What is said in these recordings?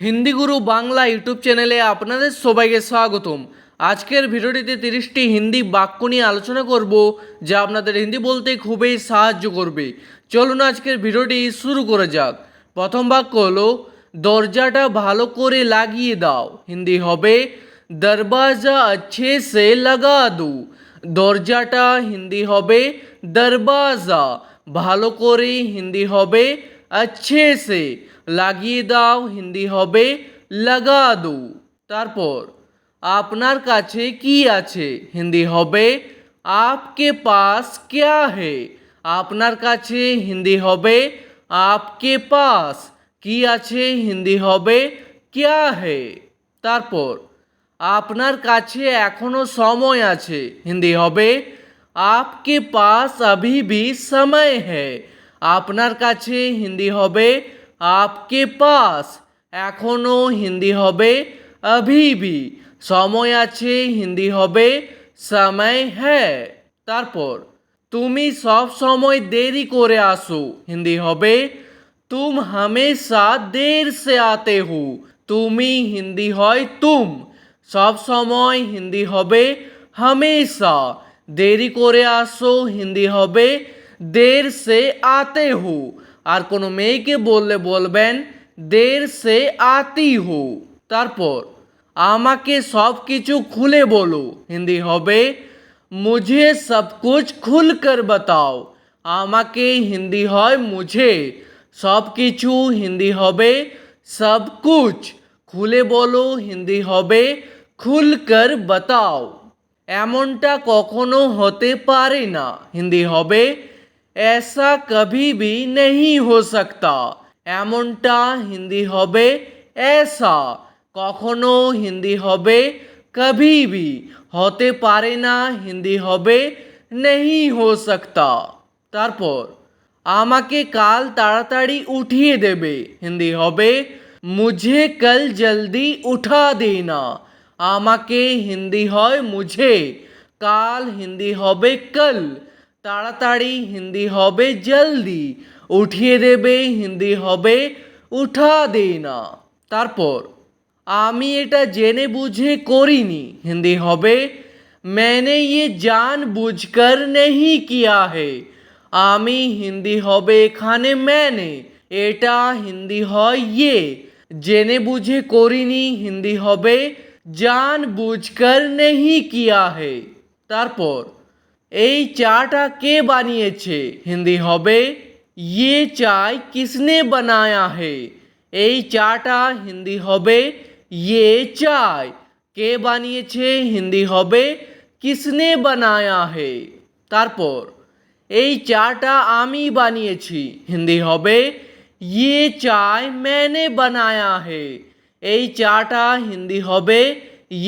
হিন্দি গুরু Bangla YouTube চ্যানেলে আপনাদের সবাইকে স্বাগতম। আজকের ভিডিওটিতে 30টি হিন্দি বাক্য নিয়ে আলোচনা করব, যা আপনাদের হিন্দি বলতে খুবই সাহায্য করবে। চলুন আজকের ভিডিওটি শুরু করা যাক। প্রথম বাক্য হলো দরজাটা ভালো করে লাগিয়ে দাও। হিন্দি হবে দরবাজা अच्छे से लगा दो। দরজাটা হিন্দি হবে দরবাজা, ভালো করে হিন্দি হবে अच्छे से, লাগিয়ে দাও হিন্দি হবে লাগা দো। তারপর আপনার কাছে কি আছে হিন্দি হবে আপকে পাস ক্যা হে। আপনার কাছে হিন্দি হবে আপকে পাস, কি আছে হিন্দি হবে ক্যা হে। তারপর আপনার কাছে এখনো সময় আছে হিন্দি হবে আপকে পাস अभी भी समय है। আপনার কাছে হিন্দি হবে আপকে পাস, এখনো হিন্দি হবে अभी भी, সময় আছে হিন্দি হবে समय है। তারপর তুমি সব সময় দেরি করে আসো হিন্দি হবে तुम हमेशा देर से आते हो। তুমি হিন্দি হয় তুম, সব সময় হিন্দি হবে हमेशा, দেরি করে আসো হিন্দি হবে দের সে আতে হো। আর কোনো মেয়েকে বললে বলবেন দের সে আতি হো। তারপর আমাকে সব কিছু খুলে বলো হিন্দি হবে মুঝে সব কুছ খুল কর বাতাও। আমাকে হিন্দি হয় মুঝে, সব কিছু হিন্দি হবে সব কুছ, খুলে বলো হিন্দি হবে খুল কর বাতাও। এমনটা কখনো হতে পারে না হিন্দি হবে ऐसा कभी भी नहीं हो सकता। এমনটা হিন্দি হবে ऐसा, কখনো হিন্দি হবে कभी भी, হতে পারে না হিন্দি হবে नहीं हो सकता। তারপর আমাকে কাল তাড়াতাড়ি উঠিয়ে দেবে হিন্দি হবে मुझे कल जल्दी उठा देना। আমাকে হিন্দি হয় মুঝে, কাল হিন্দি হবে কল, তাড়াতাড়ি হিন্দি হবে জলদি, উঠিয়ে দেবে হিন্দি হবে উঠা দেনা। তারপর আমি এটা জেনে বুঝে করিনি হিন্দি হবে मैंने ये जान बूझकर नहीं किया है। আমি হিন্দি হবে এখানে मैंने, এটা হিন্দি হয় ये, জেনে বুঝে করিনি হিন্দি হবে জান বুঝকর নেহি কিয়া হে। তারপর এই চাটা কে বানিয়েছে হিন্দি হবে ये चाय किसने बनाया है। এই চাটা হিন্দি হবে ये चाय, কে বানিয়েছে হিন্দি হবে কিসনে বানায়া হে। তারপর এই চাটা আমি বানিয়েছি হিন্দি হবে ये चाय मैंने बनाया है। এই চাটা হিন্দি হবে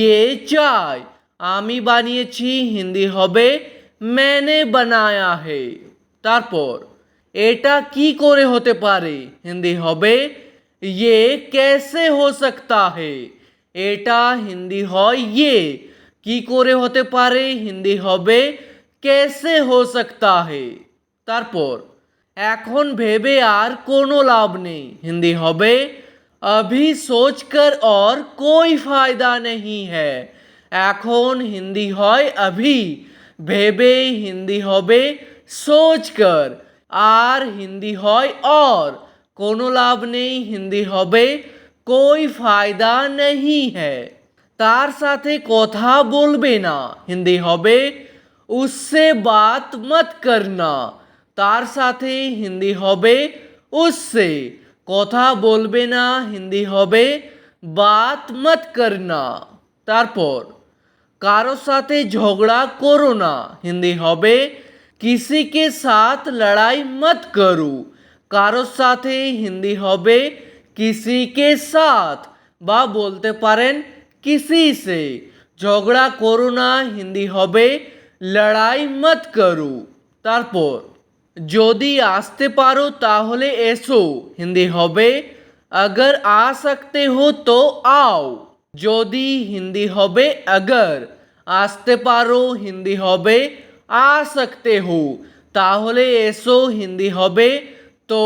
ये चाय, আমি বানিয়েছি হিন্দি হবে मैंने बनाया है। তারপর এটা কি করে হতে পারে হিন্দি হবে ये कैसे हो सकता है। এটা হিন্দি হয় ये, কি করে হতে পারে হিন্দি হবে कैसे हो सकता है। তারপর এখন ভেবে আর কোনো লাভ নেই হিন্দি হবে अभी सोचकर और कोई फायदा नहीं है। এখন হিন্দি হয় अभी, ভেবে হিন্দি হবে सोचकर, আর হিন্দি হয় और, কোনো লাভ নেই হিন্দি হবে कोई फायदा नहीं है। তার সাথে কথা বলবে না হিন্দি হবে उससे बात मत करना। তার সাথে হিন্দি হবে उससे, কথা বলবে না হিন্দি হবে बात मत करना। তারপর কারো সাথে ঝগড়া করো না হিন্দি হবে किसी के साथ लड़ाई मत करो। কারো সাথে হিন্দি হবে किसी के साथ, বা বলতে পারেন किसी से, ঝগড়া করো না হিন্দি হবে লড়াই মত করো। তারপর যদি আসতে পারো তাহলে এসো হিন্দি হবে अगर आ सकते हो तो आओ। যদি হিন্দি হবে अगर, আসতে পারো হিন্দি হবে आ सकते हो, তাহলে এসো হিন্দি হবে তো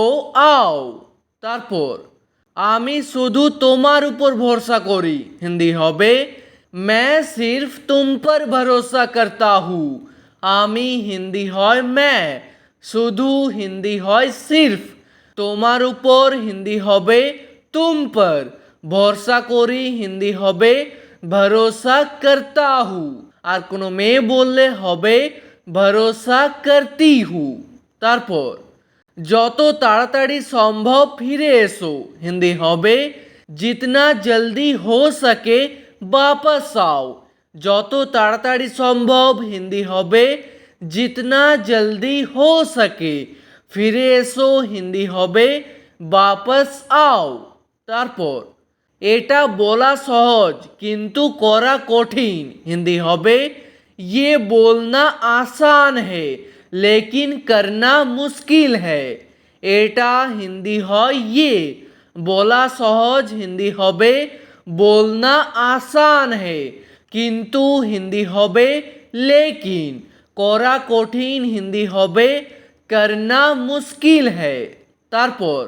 आओ। তারপর আমি শুধু তোমার উপর ভরসা করি। হিন্দি হবে मैं सिर्फ तुम पर भरोसा करता हूँ। আমি হিন্দি হয় मैं, শুধু হিন্দি হয় সির্ফ, তোমার উপর হিন্দি হবে तुम पर, ভরসা করি হিন্দি হবে भरोसा करता हूँ। আর কোনো মেয়ে বললে হবে भरोसा करती हूँ। তারপর যত তাড়াতাড়ি সম্ভব ফিরে এসো। হিন্দি হবে जितना जल्दी हो सके वापस आओ। যত তাড়াতাড়ি সম্ভব হিন্দি হবে जितना जल्दी हो सके, ফিরে এসো হিন্দি হবে वापस आओ। তারপর এটা বলা সহজ কিন্তু করা কঠিন। হিন্দি হবে ये बोलना आसान है लेकिन करना मुश्किल है। এটা হিন্দি হয় ये, বলা সহজ হিন্দি হবে बोलना आसान है, কিন্তু হিন্দি হবে लेकिन, করা কঠিন হিন্দি হবে करना मुश्किल है। তারপর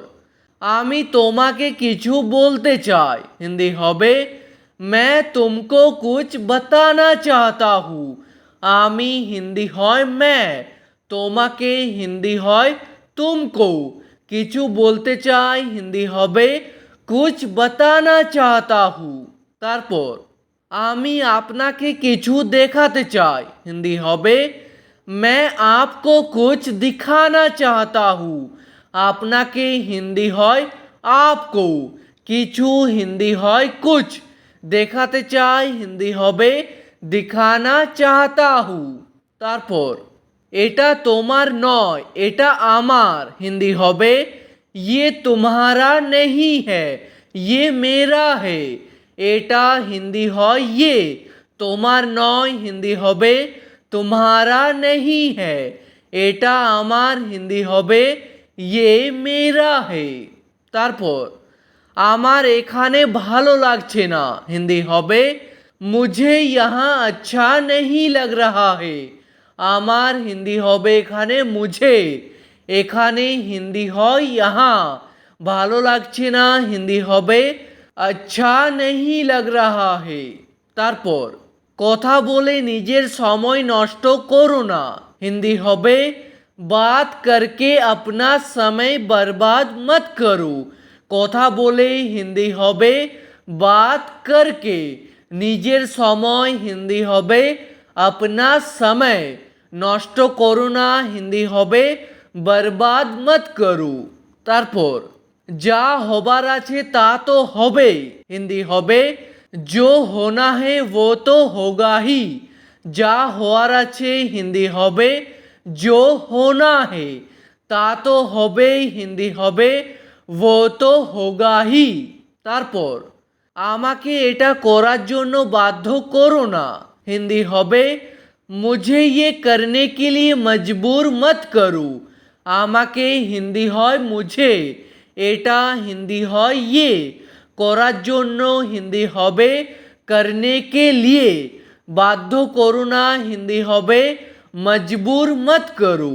আমি তোমাকে কিছু বলতে চাই। হিন্দি হবে मैं तुमको कुछ बताना चाहता हूँ। আমি হিন্দি হয় मैं, তোমাকে হিন্দি হয় तुमको, কিছু বলতে চাই হিন্দি হবে कुछ बताना चाहता हूँ। তারপর আমি আপনাকে কিছু দেখাতে চাই। হিন্দি হবে मैं आपको कुछ दिखाना चाहता हूँ। আপনাকে হিন্দি হয় आपको, কিছু হিন্দি হয় कुछ, দেখাতে চাই হিন্দি হবে दिखाना चाहता हूँ। তারপর এটা তোমার নয় এটা আমার। হিন্দি হবে ये तुम्हारा नहीं है ये मेरा है। এটা হিন্দি হয় ये, তোমার নয় হিন্দি হবে तुम्हारा नहीं है, এটা আমার হিন্দি হবে ये मेरा है। তারপর আমার এখানে ভালো লাগছে না। হিন্দি হবে मुझे यहाँ अच्छा नहीं लग रहा है। আমার হিন্দি হবে এখানে मुझे, এখানে হিন্দি হয় यहाँ, ভালো লাগছে না হিন্দি হবে अच्छा नहीं लग रहा है। তারপর কথা বলে নিজের সময় নষ্ট করো না। হিন্দি হবে बात करके अपना समय बर्बाद मत करो। কথা বলে হিন্দি হবে बात करके, নিজের সময় হিন্দি হবে अपना समय, নষ্ট করো না হিন্দি হবে बर्बाद मत करो। তারপর যা হবার আছে তা তো হবেই। হিন্দি হবে जो होना है वो तो होगा ही। যা হওয়ার আছে হিন্দি হবে जो होना है, তা তো হবেই হিন্দি হবে वो तो होगा ही। তারপর আমাকে এটা করার জন্য বাধ্য করো না। হিন্দি হবে मुझे ये करने के लिए मजबूर मत करो। আমাকে হিন্দি হয় मुझे, এটা হিন্দি হয় ये, করার জন্য হিন্দি হবে करने के लिए, বাধ্য করো না হিন্দি হবে মজবুর মত করো।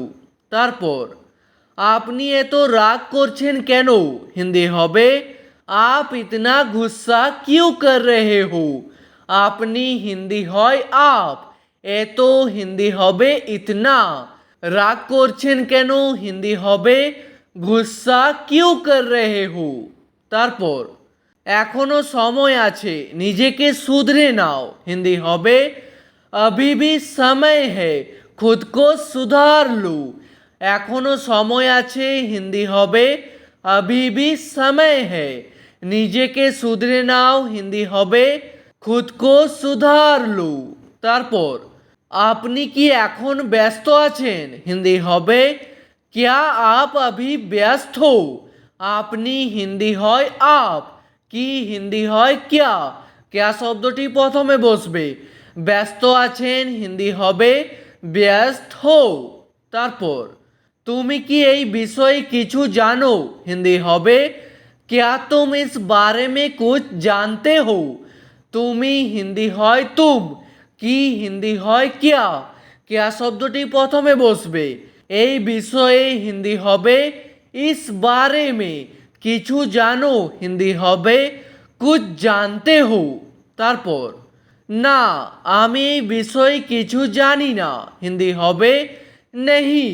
তারপর আপনি এত রাগ করছেন কেন? হিন্দি হবে आप इतना गुस्सा क्यों कर रहे हो। আপনি হিন্দি হয় आप, এত হিন্দি হবে इतना, রাগ করছেন কেন হিন্দি হবে गुस्सा क्यों कर रहे हो। তারপর এখনো সময় আছে নিজেকে শুধরে নাও। হিন্দি হবে अभी भी समय है खुद को सुधार लो। এখনো সময় আছে হিন্দি হবে अभी भी समय है, নিজেকে শুধরে নাও হিন্দি হবে खुद को सुधार लो। তারপর আপনি কি এখন ব্যস্ত আছেন? হিন্দি হবে क्या आप अभी व्यस्त हो। আপনি হিন্দি হয় आप, কি হিন্দি হয় क्या, क्या শব্দটি প্রথমে বসবে। ব্যস্ত আছেন হিন্দি হবে ব্যস্ত হো। তারপর তুমি কি এই বিষয়ে কিছু জানো? হিন্দি হবে क्या तुम इस बारे में कुछ जानते हो। তুমি হিন্দি হয় तुम, কি হিন্দি হয় क्या, क्या শব্দটি প্রথমে বসবে। এই বিষয়ে হিন্দি হবে इस बारे में, কিছু জানো হিন্দি হবে কুছ জানতে হো। তারপর না আমি এই বিষয়ে কিছু জানি না হিন্দি হবে नहीं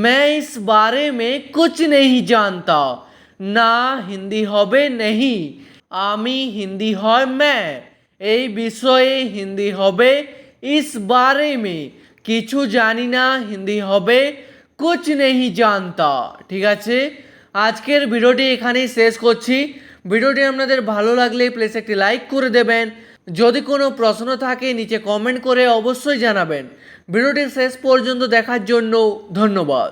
मैं इस बारे में कुछ नहीं जानता। না হিন্দি হবে नहीं আমি হিন্দি হয় मैं এই বিষয়ে হিন্দি হবে इस बारे में কিছু জানি না হিন্দি হবে कुछ नहीं जानता। ঠিক আছে, আজকের ভিডিওটি এখানেই শেষ করছি। ভিডিওটি আপনাদের ভালো লাগলে প্লিজ একটি লাইক করে দেবেন। যদি কোনো প্রশ্ন থাকে নিচে কমেন্ট করে অবশ্যই জানাবেন। ভিডিওটি শেষ পর্যন্ত দেখার জন্য ধন্যবাদ।